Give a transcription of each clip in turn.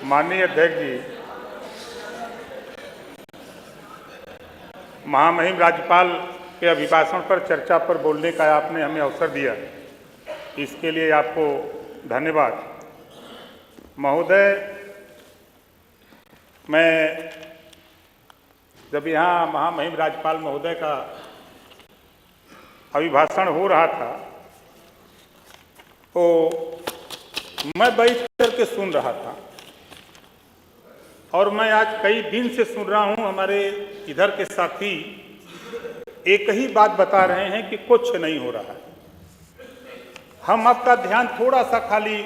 माननीय अध्यक्ष जी, महामहिम राज्यपाल के अभिभाषण पर चर्चा पर बोलने का आपने हमें अवसर दिया, इसके लिए आपको धन्यवाद। महोदय, मैं जब यहाँ महामहिम राज्यपाल महोदय का अभिभाषण हो रहा था तो मैं बैठ करके सुन रहा था और मैं आज कई दिन से सुन रहा हूँ। हमारे इधर के साथी एक ही बात बता रहे हैं कि कुछ नहीं हो रहा है। हम आपका ध्यान थोड़ा सा खाली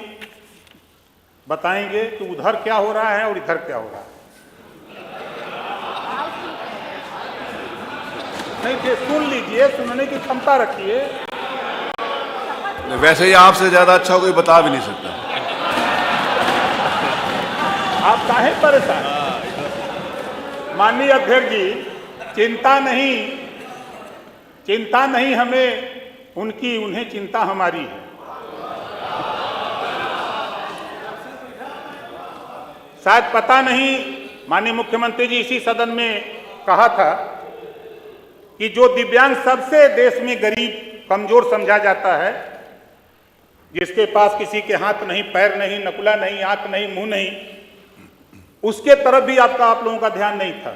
बताएंगे कि उधर क्या हो रहा है और इधर क्या हो रहा है। नहीं, सुन लीजिए, सुनने की क्षमता रखिए। वैसे ही आपसे ज्यादा अच्छा कोई बता भी नहीं सकता। आप काहे परेशान? माननीय अध्यक्ष जी, चिंता नहीं हमें उनकी, उन्हें चिंता हमारी है। शायद पता नहीं, माननीय मुख्यमंत्री जी इसी सदन में कहा था कि जो दिव्यांग सबसे देश में गरीब कमजोर समझा जाता है, जिसके पास किसी के हाथ नहीं, पैर नहीं, नकुला नहीं, आंख नहीं, मुंह नहीं, उसके तरफ भी आप लोगों का ध्यान नहीं था।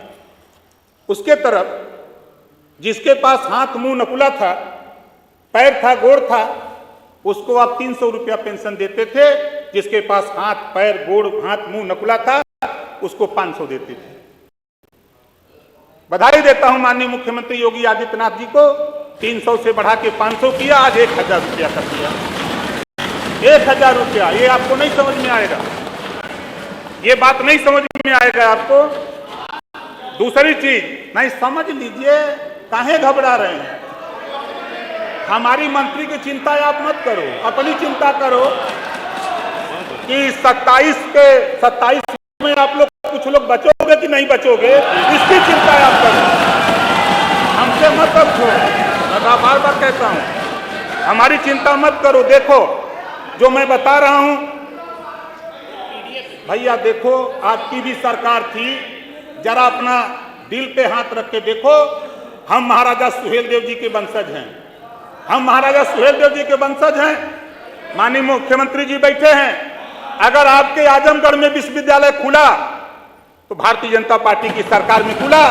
उसके तरफ जिसके पास हाथ मुंह नकुला था, पैर था, गोड़ था, उसको आप 300 रुपया पेंशन देते थे। जिसके पास हाथ, पैर, गोड़, हाथ, मुंह नकुला था, उसको 500 देते थे। बधाई देता हूं माननीय मुख्यमंत्री योगी आदित्यनाथ जी को, 300 से बढ़ा के 500 किया, आज 1000 रुपया कर दिया। 1000 रुपया, ये आपको नहीं समझ में आएगा, ये बात नहीं समझ में आएगा आपको। दूसरी चीज नहीं समझ लीजिए, काहे घबरा रहे हैं? हमारी मंत्री की चिंता आप मत करो, अपनी चिंता करो कि 27 में आप लोग कुछ लोग बचोगे कि नहीं बचोगे, इसकी चिंता आप करो। हमसे मत पूछो, मैं बार बार कहता हूं, हमारी चिंता मत करो। देखो जो मैं बता रहा हूं भैया, देखो आपकी भी सरकार थी, जरा अपना दिल पे हाथ रख के देखो। हम महाराजा सुहेलदेव जी के वंशज हैं, हम महाराजा सुहेलदेव जी के वंशज हैं। माननीय मुख्यमंत्री जी बैठे हैं। अगर आपके आजमगढ़ में विश्वविद्यालय खुला तो भारतीय जनता पार्टी की सरकार में खुला।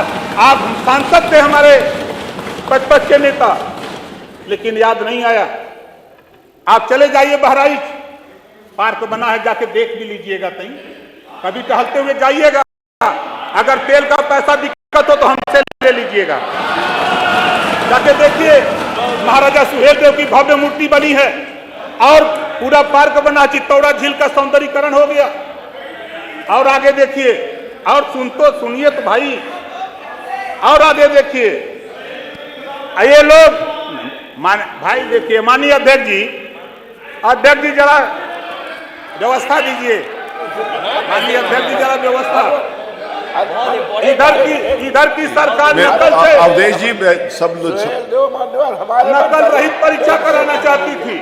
आप सांसद थे हमारे पचपच के नेता, लेकिन याद नहीं आया। आप चले जाइए बहराइच, पार्क बना है, जाके देख भी लीजिएगा। कहीं कभी टहलते हुए जाइएगा। अगर तेल का पैसा दिक्कत हो तो हमसे ले लीजिएगा, जाके देखिए। महाराजा सुहेलदेव की भव्य मूर्ति बनी है और पूरा पार्क बना, चित्तौड़ा झील का सौंदर्यीकरण हो गया। और आगे देखिए, और सुनिए तो भाई, और आगे देखिए। ये लोग भाई देखिए, माननीय अध्यक्ष जी जरा व्यवस्था दीजिए। माननीय अध्यक्ष जी जरा व्यवस्था। इधर की सरकार नकल से, अवधेश जी, सब नकल रहित परीक्षा कराना चाहती थी।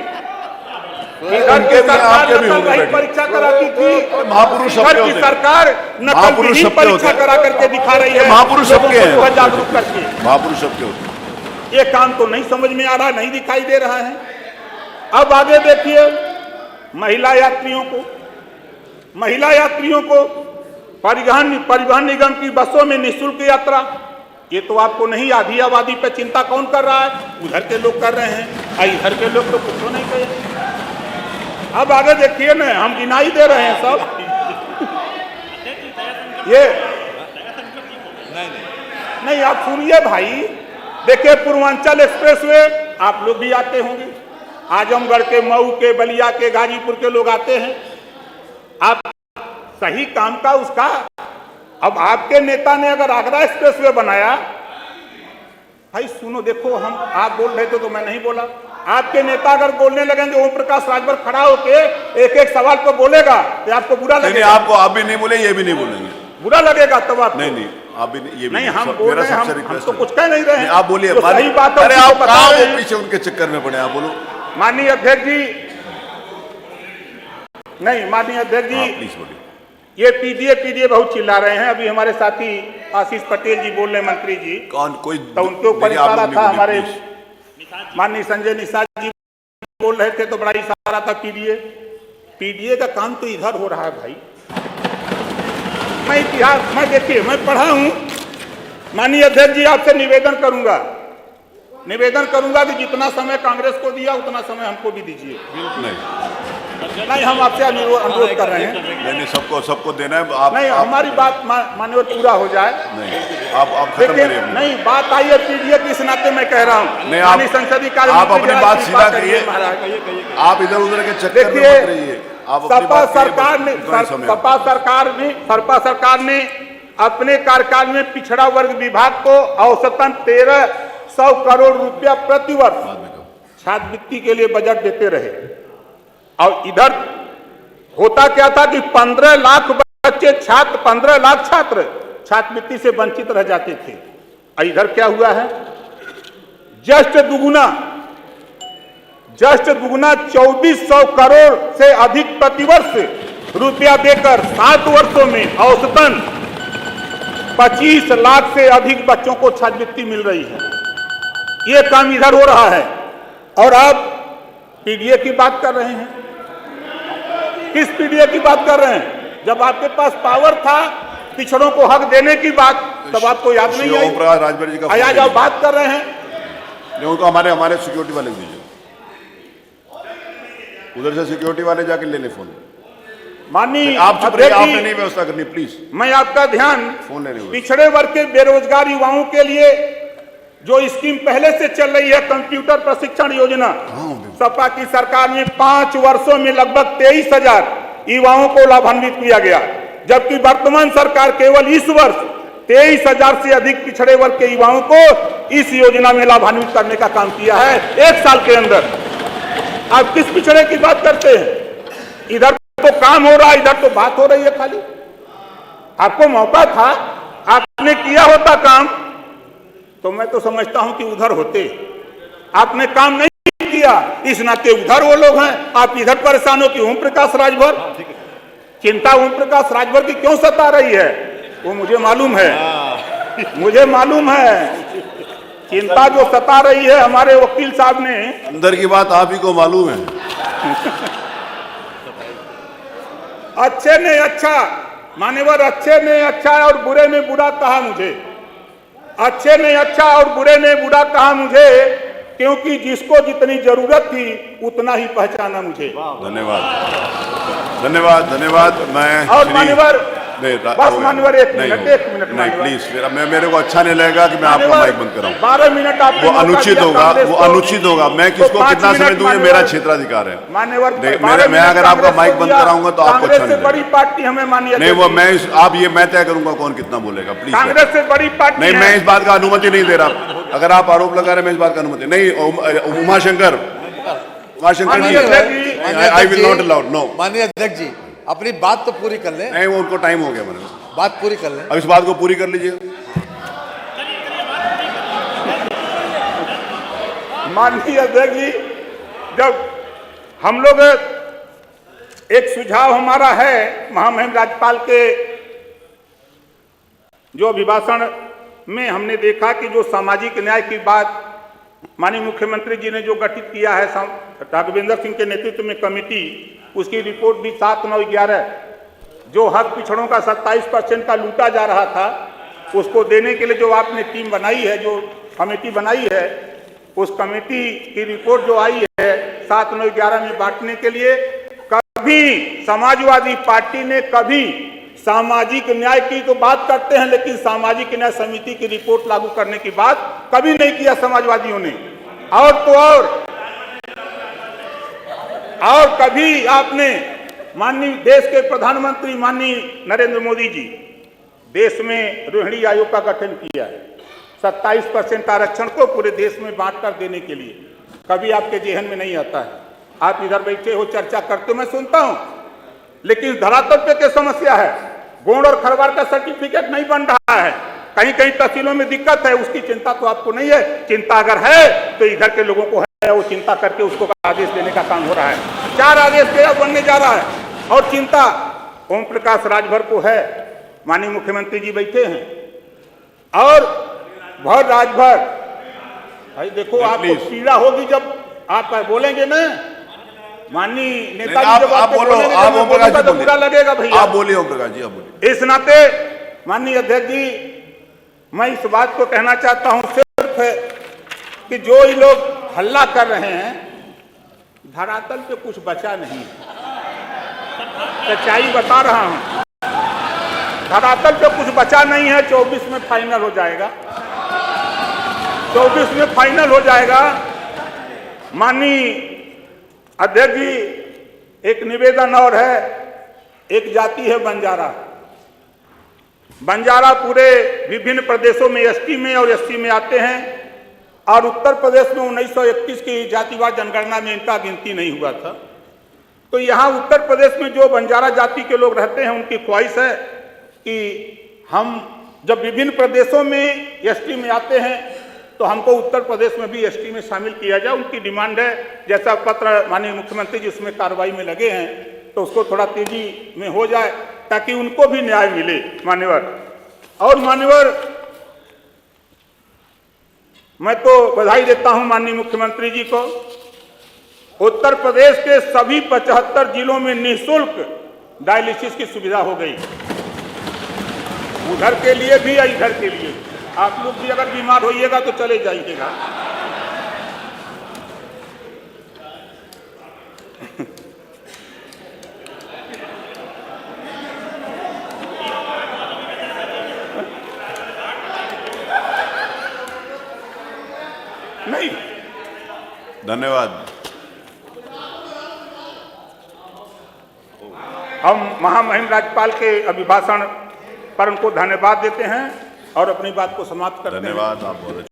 इधर की सरकार नकल रहित परीक्षा कराती थी, महापुरुष इधर की सरकार नकल रहित परीक्षा करा करके दिखा रही है। महापुरुष सबके हैं, जागरूक करके। महापुरुष सबके होते। ये काम तो नहीं समझ में आ रहा, नहीं दिखाई दे रहा है। अब आगे देखिए, महिला यात्रियों को परिवहन निगम की बसों में निःशुल्क यात्रा। ये तो आपको नहीं, आधी आबादी पे चिंता कौन कर रहा है? उधर के लोग कर रहे हैं, इधर के लोग तो कुछ नहीं कहे। अब आगे देखिए ना, हम गिनाई दे रहे हैं सब। ये नहीं, आप सुनिए भाई। देखिए, पूर्वांचल एक्सप्रेसवे आप लोग भी आते होंगे, आजमगढ़ के, मऊ के, बलिया के, गाजीपुर के लोग आते हैं। आप सही काम का उसका, अब आपके नेता ने अगर आगरा एक्सप्रेसवे बनाया, भाई सुनो, देखो आप बोल रहे थे तो मैं नहीं बोला। आपके नेता अगर बोलने लगेंगे, ओम प्रकाश राजभर खड़ा होके एक एक सवाल पर बोलेगा तो आपको बुरा लगेगा। आपको आप भी नहीं बोले, ये भी नहीं बोलेंगे, बुरा लगेगा तब आप। नहीं, आप भी नहीं, ये भी नहीं। हम बोल रहे हैं, हम तो कुछ कह नहीं रहे हैं। आप बोलिए, सही बात है। अरे आप बता रहे हैं, पीछे उनके चक्कर में पड़े, आप बोलो। माननीय अध्यक्ष जी, नहीं माननीय अध्यक्ष जी, प्लीज बोलिए। ये पीडीए बहुत चिल्ला रहे हैं। अभी हमारे साथी आशीष पटेल जी बोल रहे, मंत्री जी, कौन कोई तो उनके ऊपर इशारा था। हमारे माननीय संजय निषाद जी बोल रहे थे तो बड़ा इशारा था पीडीए का काम तो इधर हो रहा है भाई। मैं इतिहास मैं देखिए मैं पढ़ा हूं। माननीय अध्यक्ष जी, आपसे निवेदन करूंगा कि जितना समय कांग्रेस को दिया उतना समय हमको भी दीजिए। नहीं, हम आपसे अनुरोध कर रहे हैं। नहीं, सबको देना है। आप नहीं, हमारी बात माननीय पूरा हो जाए। नहीं, आप खत्म करिए। नहीं, बात आई है पीडीए की, इस नाते मैं कह रहा हूँ। नहीं, आप संसदीय कार्य आप अपनी बात सीधा करिए। आप इधर उधर के चक्कर में मत रहिए। सपा सरकार ने अपने कार्यकाल में पिछड़ा वर्ग विभाग को औसतन 1300 करोड़ रुपया प्रतिवर्ष छात्रवृत्ति के लिए बजट देते रहे। और इधर होता क्या था कि 15 लाख बच्चे 15 लाख छात्र छात्रवृत्ति से वंचित रह जाते थे। और इधर क्या हुआ है? जस्ट दुगुना 2400 करोड़ से अधिक प्रतिवर्ष रुपया देकर 7 वर्षों में औसतन 25 लाख से अधिक बच्चों को छात्रवृत्ति मिल रही है। ये काम इधर हो रहा है और आप पीडीए की बात कर रहे हैं। किस पीडीए की बात कर रहे हैं? जब आपके पास पावर था पिछड़ों को हक देने की बात, तब आपको याद नहीं आई? राजभर जी का आज आप बात कर रहे हैं। उनको हमारे सिक्योरिटी वाले दीजिए, उधर से सिक्योरिटी वाले जाके ले ले फोन। माननीय आप आपने नहीं व्यवस्था करनी, प्लीज। मैं आपका ध्यान फोन लेने पिछड़े वर्ग के बेरोजगार युवाओं के लिए जो स्कीम पहले से चल रही है, कंप्यूटर प्रशिक्षण योजना, सपा की सरकार में 5 वर्षों में लगभग 23,000 युवाओं को लाभान्वित किया गया, जबकि वर्तमान सरकार केवल इस वर्ष 23,000 से अधिक पिछड़े वर्ग के युवाओं को इस योजना में लाभान्वित करने का काम किया है 1 साल के अंदर। आप किस पिछड़े की बात करते हैं? इधर तो काम हो रहा है, इधर तो बात हो रही है खाली। आपको मौका था, आपने किया होता काम तो मैं तो समझता हूं कि उधर होते। आपने काम नहीं किया, इस नाते उधर वो लोग हैं। आप इधर परेशान हो कि ओम प्रकाश राजभर, चिंता ओम प्रकाश राजभर की क्यों सता रही है वो मुझे मालूम है। चिंता जो सता रही है हमारे वकील साहब ने, अंदर की बात आप ही को मालूम है। अच्छे ने अच्छा, मान्यवर, अच्छे ने अच्छा और बुरे ने बुरा कहा मुझे। अच्छे ने अच्छा और बुरे ने बुरा कहा मुझे, क्योंकि जिसको जितनी जरूरत थी उतना ही पहचाना मुझे। धन्यवाद। मैं और मान्यवर, बस मान्यवर, एक मिनट नहीं प्लीज, मेरे को अच्छा नहीं लगेगा कि मैं आपका माइक बंद कराऊं। 12 मिनट आप वो अनुचित होगा। मैं किसको कितना समय दूं, ये मेरा क्षेत्राधिकार है। मान्यवर, मैं अगर आपका माइक बंद कराऊंगा तो आपको अच्छा नहीं लगेगा। बड़ी पार्टी हमें मानिए नहीं, वो मैं तय करूंगा कौन कितना बोलेगा। प्लीज, कांग्रेस से बड़ी पार्टी नहीं, मैं इस बात का अनुमति नहीं दे रहा। अगर आप आरोप लगा रहे, मैं इस बात का अनुमति नहीं। Umashankar ji, I will not allowed. No, माननीय अध्यक्ष जी, अपनी बात तो पूरी कर लें। नहीं, वो उनको टाइम हो गया, मैंने बात पूरी कर लें। अब इस बात को पूरी कर लीजिए। माननीय अध्यक्ष जी, जब हम लोग, एक सुझाव हमारा है महामहिम राज्यपाल के जो अभिभाषण में हमने देखा कि जो सामाजिक न्याय की बात माननीय मुख्यमंत्री जी ने जो गठित किया है राघवेंद्र सिंह के नेतृत्व में कमेटी, उसकी रिपोर्ट भी 7, 9, 11 जो हक पिछड़ों का 27% का लूटा जा रहा था, उसको देने के लिए जो आपने टीम बनाई है, जो कमेटी बनाई है, उस कमेटी की रिपोर्ट जो आई है 7, 9, 11 में बांटने के लिए, कभी समाजवादी पार्टी ने कभी सामाजिक न्याय की तो बात करते हैं, लेकिन सामाजिक न्याय समिति की रिपोर्ट लागू करने की बात कभी नहीं किया समाजवादियों ने। और तो और कभी आपने माननीय देश के प्रधानमंत्री माननीय नरेंद्र मोदी जी देश में रोहिणी आयोग का गठन किया है 27% आरक्षण को पूरे देश में बांट कर देने के लिए, कभी आपके जेहन में नहीं आता है। आप इधर बैठे हो, चर्चा करते हो, मैं सुनता हूं, लेकिन धरातल पे क्या समस्या है? गोंड और खरवार का सर्टिफिकेट नहीं बन रहा है, कहीं कहीं तहसीलों में दिक्कत है, उसकी चिंता तो आपको नहीं है। चिंता अगर है तो इधर के लोगों को है, वो चिंता करके उसको आदेश देने का काम हो रहा है। 4 आदेश बनने जा रहा है और चिंता ओम प्रकाश राजभर को है, माननीय मुख्यमंत्री जी बैठे हैं, और भर राजभर, भाई देखो आपको पीड़ा होगी जब आप बोलेंगे ना, माननीय नेताजी जब आप बोलो, बोलेंगे, आप जब ओम प्रकाश जी तो बोलिए। बुरा लगेगा भैया। आप बोलिए ओम प्रकाश जी, आप बोलिए। इस नाते माननीय अध्यक्ष जी, मैं इस बात को कहना चाहता हूं सिर्फ कि जो ये लोग हल्ला कर रहे हैं, धरातल पे कुछ बचा नहीं, सच्चाई बता रहा हूं, धरातल पे कुछ बचा नहीं है। 24 में फाइनल हो जाएगा, 24 में फाइनल हो जाएगा। माननीय अध्यक्ष जी, एक निवेदन और है, एक जाति है बंजारा। बंजारा पूरे विभिन्न प्रदेशों में एसटी में और एससी में आते हैं, और उत्तर प्रदेश में 1931 की जातिवार जनगणना में इनका गिनती नहीं हुआ था। तो यहाँ उत्तर प्रदेश में जो बंजारा जाति के लोग रहते हैं, उनकी ख्वाहिश है कि हम जब विभिन्न प्रदेशों में एसटी में आते हैं तो हमको उत्तर प्रदेश में भी एसटी में शामिल किया जाए। उनकी डिमांड है, जैसा पत्र माननीय मुख्यमंत्री जी उसमें कार्रवाई में लगे हैं, तो उसको थोड़ा तेजी में हो जाए ताकि उनको भी न्याय मिले मान्यवर। और मान्यवर, मैं तो बधाई देता हूं माननीय मुख्यमंत्री जी को, उत्तर प्रदेश के सभी 75 जिलों में निःशुल्क डायलिसिस की सुविधा हो गई, उधर के लिए भी या इधर के लिए। आप लोग भी अगर बीमार होइएगा तो चले जाइएगा। नहीं, धन्यवाद। हम महामहिम राज्यपाल के अभिभाषण पर उनको धन्यवाद देते हैं और अपनी बात को समाप्त करते हैं। धन्यवाद, आप बहुत